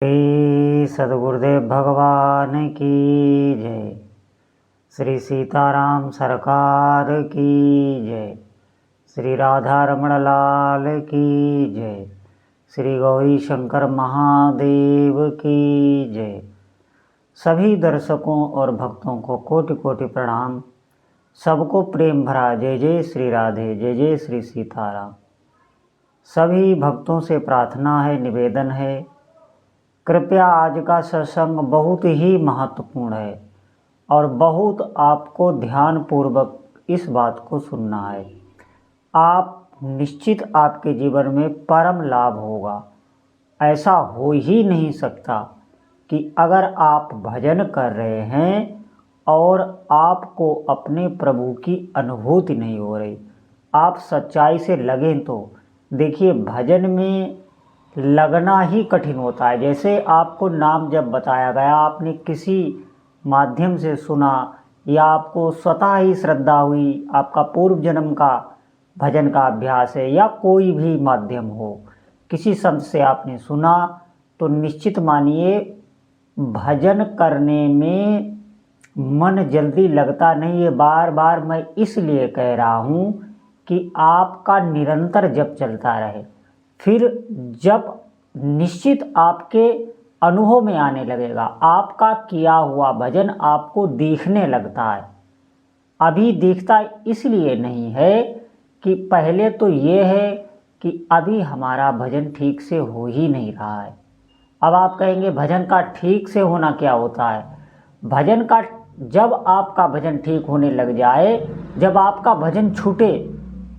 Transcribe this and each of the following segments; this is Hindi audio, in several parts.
श्री सद्गुरुदेव भगवान की जय। श्री सीताराम सरकार की जय। श्री राधा रमण लाल की जय। श्री गौरी शंकर महादेव की जय। सभी दर्शकों और भक्तों को कोटि कोटि प्रणाम। सबको प्रेम भरा जय जय श्री राधे, जय जय श्री सीताराम। सभी भक्तों से प्रार्थना है, निवेदन है, कृपया आज का सत्संग बहुत ही महत्वपूर्ण है और बहुत आपको ध्यानपूर्वक इस बात को सुनना है। आप निश्चित आपके जीवन में परम लाभ होगा। ऐसा हो ही नहीं सकता कि अगर आप भजन कर रहे हैं और आपको अपने प्रभु की अनुभूति नहीं हो रही, आप सच्चाई से लगें तो देखिए, भजन में लगना ही कठिन होता है। जैसे आपको नाम जब बताया गया, आपने किसी माध्यम से सुना या आपको स्वतः ही श्रद्धा हुई, आपका पूर्व जन्म का भजन का अभ्यास है या कोई भी माध्यम हो, किसी संत से आपने सुना, तो निश्चित मानिए भजन करने में मन जल्दी लगता नहीं है। बार बार मैं इसलिए कह रहा हूँ कि आपका निरंतर जप चलता रहे, फिर जब निश्चित आपके अनुभव में आने लगेगा। आपका किया हुआ भजन आपको दिखने लगता है। अभी दिखता इसलिए नहीं है कि पहले तो ये है कि अभी हमारा भजन ठीक से हो ही नहीं रहा है। अब आप कहेंगे भजन का ठीक से होना क्या होता है? भजन का जब आपका भजन ठीक होने लग जाए, जब आपका भजन छूटे,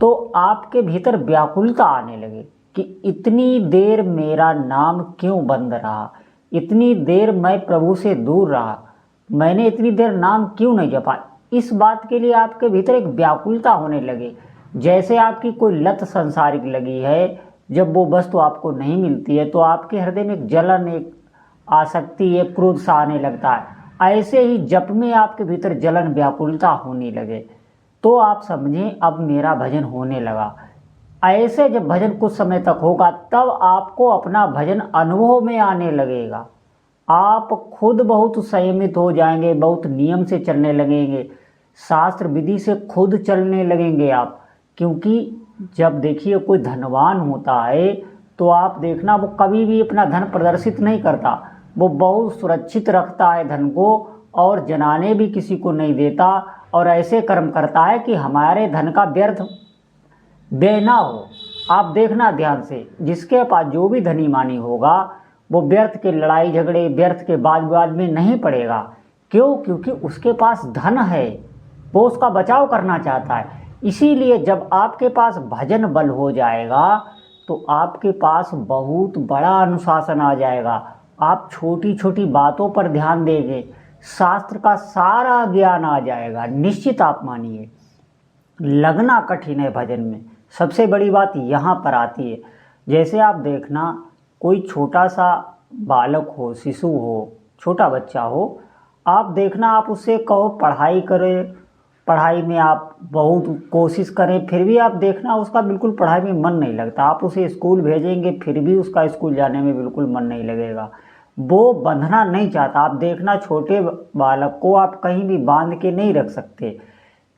तो आपके भीतर व्याकुलता आने लगे कि इतनी देर मेरा नाम क्यों बंद रहा, इतनी देर मैं प्रभु से दूर रहा, मैंने इतनी देर नाम क्यों नहीं जपा। इस बात के लिए आपके भीतर एक व्याकुलता होने लगे, जैसे आपकी कोई लत संसारिक लगी है। जब वो वस्तु आपको नहीं मिलती है तो आपके हृदय में एक जलन, एक आसक्ति, एक क्रोध सा आने लगता है। ऐसे ही जप में आपके भीतर जलन, व्याकुलता होने लगे तो आप समझें अब मेरा भजन होने लगा। ऐसे जब भजन कुछ समय तक होगा, तब आपको अपना भजन अनुभव में आने लगेगा। आप खुद बहुत संयमित हो जाएंगे, बहुत नियम से चलने लगेंगे, शास्त्र विधि से खुद चलने लगेंगे आप। क्योंकि जब देखिए कोई धनवान होता है तो आप देखना वो कभी भी अपना धन प्रदर्शित नहीं करता, वो बहुत सुरक्षित रखता है धन को और जनाने भी किसी को नहीं देता, और ऐसे कर्म करता है कि हमारे धन का व्यर्थ व्यय ना हो। आप देखना ध्यान से, जिसके पास जो भी धनी मानी होगा वो व्यर्थ के लड़ाई झगड़े, व्यर्थ के वाद विवाद में नहीं पड़ेगा। क्यों? क्योंकि उसके पास धन है, वो उसका बचाव करना चाहता है। इसीलिए जब आपके पास भजन बल हो जाएगा तो आपके पास बहुत बड़ा अनुशासन आ जाएगा। आप छोटी छोटी बातों पर ध्यान देंगे, शास्त्र का सारा ज्ञान आ जाएगा। निश्चित आप मानिए, लगना कठिन है भजन में। सबसे बड़ी बात यहाँ पर आती है, जैसे आप देखना कोई छोटा सा बालक हो, शिशु हो, छोटा बच्चा हो, आप देखना आप उससे कहो पढ़ाई करे, पढ़ाई में आप बहुत कोशिश करें, फिर भी आप देखना उसका बिल्कुल पढ़ाई में मन नहीं लगता। आप उसे स्कूल भेजेंगे फिर भी उसका स्कूल जाने में बिल्कुल मन नहीं लगेगा, वो बंधना नहीं चाहता। आप देखना छोटे बालक को आप कहीं भी बांध के नहीं रख सकते।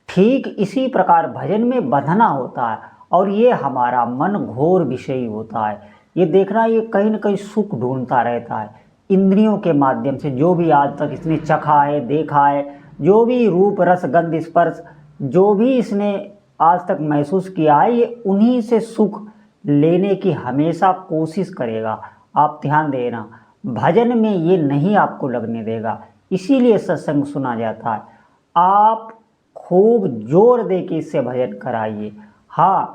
ठीक इसी प्रकार भजन में बंधना होता है, और ये हमारा मन घोर विषयी होता है। ये देखना, ये कहीं न कहीं सुख ढूंढता रहता है इंद्रियों के माध्यम से। जो भी आज तक इसने चखा है, देखा है, जो भी रूप रस गंध स्पर्श जो भी इसने आज तक महसूस किया है, ये उन्हीं से सुख लेने की हमेशा कोशिश करेगा। आप ध्यान देना, भजन में ये नहीं आपको लगने देगा। इसीलिए सत्संग सुना जाता है। आप खूब जोर दे के इससे भजन कराइए। हाँ,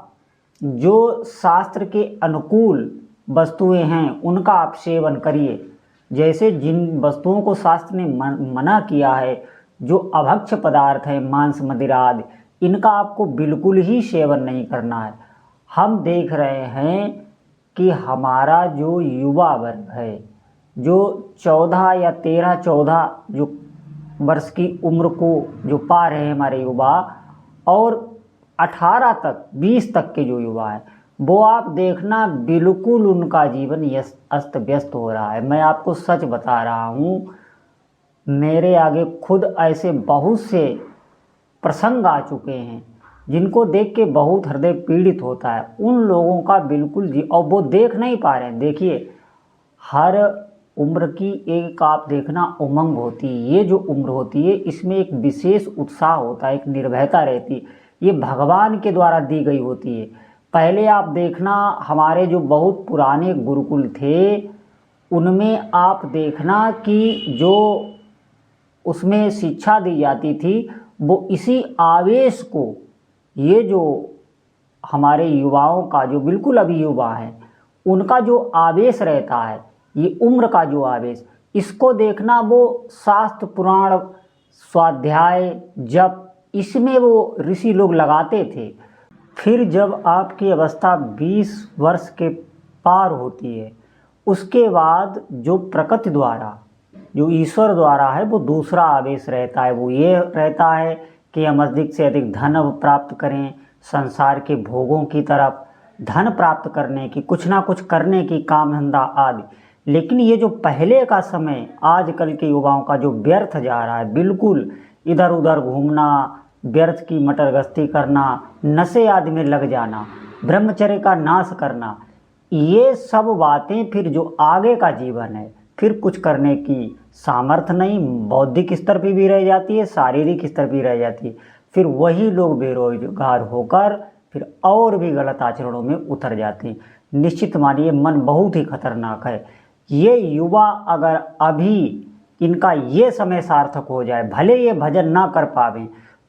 जो शास्त्र के अनुकूल वस्तुएं हैं उनका आप सेवन करिए। जैसे जिन वस्तुओं को शास्त्र ने मना किया है, जो अभक्ष्य पदार्थ है, मांस मदिरा आदि, इनका आपको बिल्कुल ही सेवन नहीं करना है। हम देख रहे हैं कि हमारा जो युवा वर्ग है, जो 14 या 13-14 जो वर्ष की उम्र को जो पा रहे हैं हमारे युवा, और 18 तक 20 तक के जो युवा हैं, वो आप देखना बिल्कुल उनका जीवन अस्त व्यस्त हो रहा है। मैं आपको सच बता रहा हूँ, मेरे आगे खुद ऐसे बहुत से प्रसंग आ चुके हैं जिनको देख के बहुत हृदय पीड़ित होता है। उन लोगों का बिल्कुल और वो देख नहीं पा रहे हैं। देखिए, हर उम्र की एक आप देखना उमंग होती है। ये जो उम्र होती है इसमें एक विशेष उत्साह होता है, एक निर्भयता रहती है। ये भगवान के द्वारा दी गई होती है। पहले आप देखना, हमारे जो बहुत पुराने गुरुकुल थे उनमें आप देखना कि जो उसमें शिक्षा दी जाती थी वो इसी आवेश को, ये जो हमारे युवाओं का जो बिल्कुल अभी युवा है उनका जो आवेश रहता है, ये उम्र का जो आवेश, इसको देखना वो शास्त्र पुराण स्वाध्याय जप इसमें वो ऋषि लोग लगाते थे। फिर जब आपकी अवस्था 20 वर्ष के पार होती है, उसके बाद जो प्रकृति द्वारा, जो ईश्वर द्वारा है, वो दूसरा आवेश रहता है। वो ये रहता है कि हम अधिक से अधिक धन प्राप्त करें, संसार के भोगों की तरफ धन प्राप्त करने की, कुछ ना कुछ करने की, काम धंधा आदि। लेकिन ये जो पहले का समय आजकल के युवाओं का जो व्यर्थ जा रहा है, बिल्कुल इधर उधर घूमना, व्यर्थ की मटरगस्ती करना, नशे आदि में लग जाना, ब्रह्मचर्य का नाश करना, ये सब बातें फिर जो आगे का जीवन है फिर कुछ करने की सामर्थ्य नहीं, बौद्धिक स्तर पर भी रह जाती है, शारीरिक स्तर पर रह जाती है। फिर वही लोग बेरोजगार होकर फिर और भी गलत आचरणों में उतर जाते हैं। निश्चित मानिए, मन बहुत ही खतरनाक है। ये युवा अगर अभी इनका ये समय सार्थक हो जाए, भले ये भजन ना कर पावें,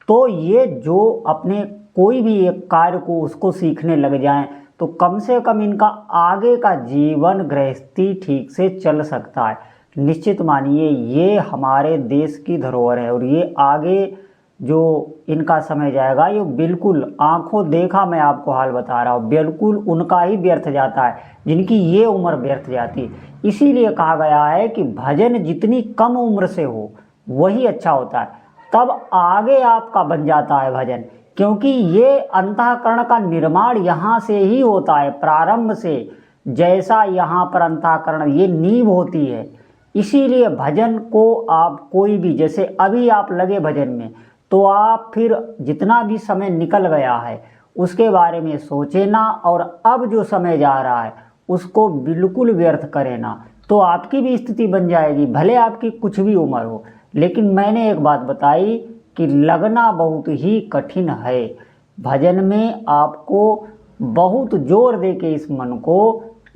तो ये जो अपने कोई भी एक कार्य को उसको सीखने लग जाएं तो कम से कम इनका आगे का जीवन गृहस्थी ठीक से चल सकता है। निश्चित मानिए, ये हमारे देश की धरोहर है और ये आगे जो इनका समय जाएगा, ये बिल्कुल आंखों देखा मैं आपको हाल बता रहा हूँ, बिल्कुल उनका ही व्यर्थ जाता है जिनकी ये उम्र व्यर्थ जाती है। इसीलिए कहा गया है कि भजन जितनी कम उम्र से हो वही अच्छा होता है, तब आगे आपका बन जाता है भजन। क्योंकि ये अंतःकरण का निर्माण यहाँ से ही होता है, प्रारंभ से। जैसा यहाँ पर अंतःकरण ये नींव होती है, इसीलिए भजन को आप कोई भी, जैसे अभी आप लगे भजन में, तो आप फिर जितना भी समय निकल गया है उसके बारे में सोचे ना, और अब जो समय जा रहा है उसको बिल्कुल व्यर्थ करे ना, तो आपकी भी स्थिति बन जाएगी, भले आपकी कुछ भी उम्र हो। लेकिन मैंने एक बात बताई कि लगना बहुत ही कठिन है भजन में। आपको बहुत जोर दे के इस मन को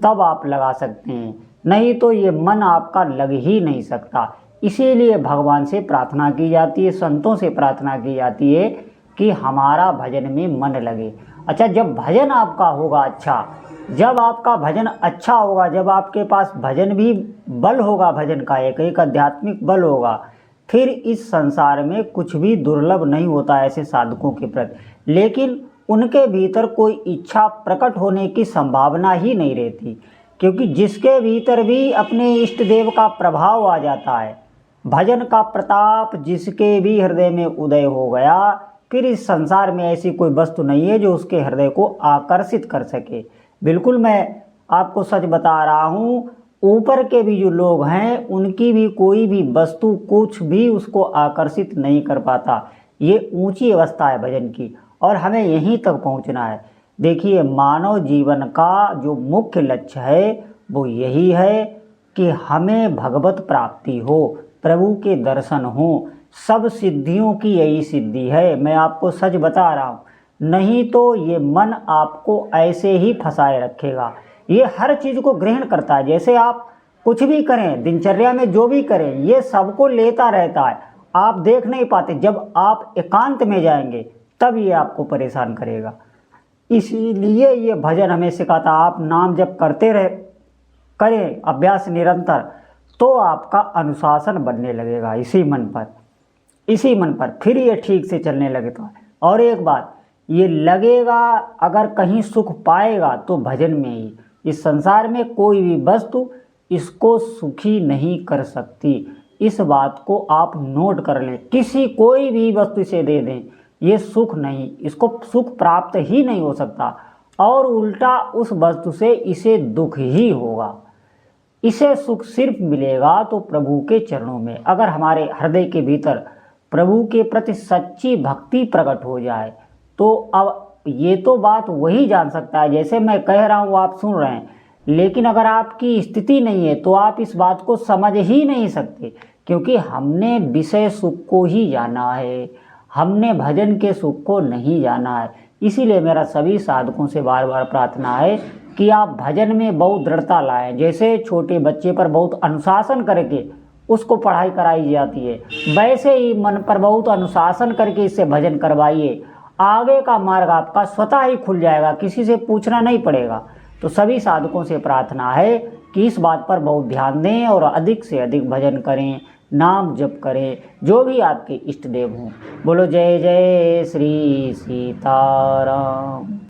तब आप लगा सकते हैं, नहीं तो ये मन आपका लग ही नहीं सकता। इसीलिए भगवान से प्रार्थना की जाती है, संतों से प्रार्थना की जाती है कि हमारा भजन में मन लगे। अच्छा, जब भजन आपका होगा अच्छा, जब आपका भजन अच्छा होगा, जब आपके पास भजन भी बल होगा, भजन का एक आध्यात्मिक बल होगा, फिर इस संसार में कुछ भी दुर्लभ नहीं होता ऐसे साधकों के प्रति। लेकिन उनके भीतर कोई इच्छा प्रकट होने की संभावना ही नहीं रहती, क्योंकि जिसके भीतर भी अपने इष्ट देव का प्रभाव आ जाता है, भजन का प्रताप जिसके भी हृदय में उदय हो गया, फिर इस संसार में ऐसी कोई वस्तु नहीं है जो उसके हृदय को आकर्षित कर सके। बिल्कुल मैं आपको सच बता रहा हूँ, ऊपर के भी जो लोग हैं उनकी भी कोई भी वस्तु कुछ भी उसको आकर्षित नहीं कर पाता। ये ऊंची अवस्था है भजन की, और हमें यहीं तक पहुंचना है। देखिए, मानव जीवन का जो मुख्य लक्ष्य है वो यही है कि हमें भगवत प्राप्ति हो, प्रभु के दर्शन हो। सब सिद्धियों की यही सिद्धि है, मैं आपको सच बता रहा हूँ। नहीं तो ये मन आपको ऐसे ही फंसाए रखेगा। ये हर चीज़ को ग्रहण करता है, जैसे आप कुछ भी करें, दिनचर्या में जो भी करें, ये सबको लेता रहता है, आप देख नहीं पाते। जब आप एकांत में जाएंगे तब ये आपको परेशान करेगा। इसीलिए ये भजन हमें सिखाता, आप नाम जब करते रहे, करें अभ्यास निरंतर, तो आपका अनुशासन बनने लगेगा इसी मन पर, फिर ये ठीक से चलने लगेगा। तो और एक बात, ये लगेगा अगर कहीं सुख पाएगा तो भजन में ही। इस संसार में कोई भी वस्तु इसको सुखी नहीं कर सकती, इस बात को आप नोट कर लें। कोई भी वस्तु इसे दे दें, ये सुख नहीं, इसको सुख प्राप्त ही नहीं हो सकता। और उल्टा उस वस्तु से इसे दुख ही होगा। इसे सुख सिर्फ मिलेगा तो प्रभु के चरणों में। अगर हमारे हृदय के भीतर प्रभु के प्रति सच्ची भक्ति प्रकट हो जाए तो अब ये तो बात वही जान सकता है। जैसे मैं कह रहा हूँ आप सुन रहे हैं, लेकिन अगर आपकी स्थिति नहीं है तो आप इस बात को समझ ही नहीं सकते, क्योंकि हमने विषय सुख को ही जाना है, हमने भजन के सुख को नहीं जाना है। इसीलिए मेरा सभी साधकों से बार बार प्रार्थना है कि आप भजन में बहुत दृढ़ता लाएं। जैसे छोटे बच्चे पर बहुत अनुशासन करके उसको पढ़ाई कराई जाती है, वैसे ही मन पर बहुत अनुशासन करके इससे भजन करवाइए। आगे का मार्ग आपका स्वतः ही खुल जाएगा, किसी से पूछना नहीं पड़ेगा। तो सभी साधकों से प्रार्थना है कि इस बात पर बहुत ध्यान दें और अधिक से अधिक भजन करें, नाम जप करें, जो भी आपके इष्ट देव हों। बोलो जय जय श्री सीताराम।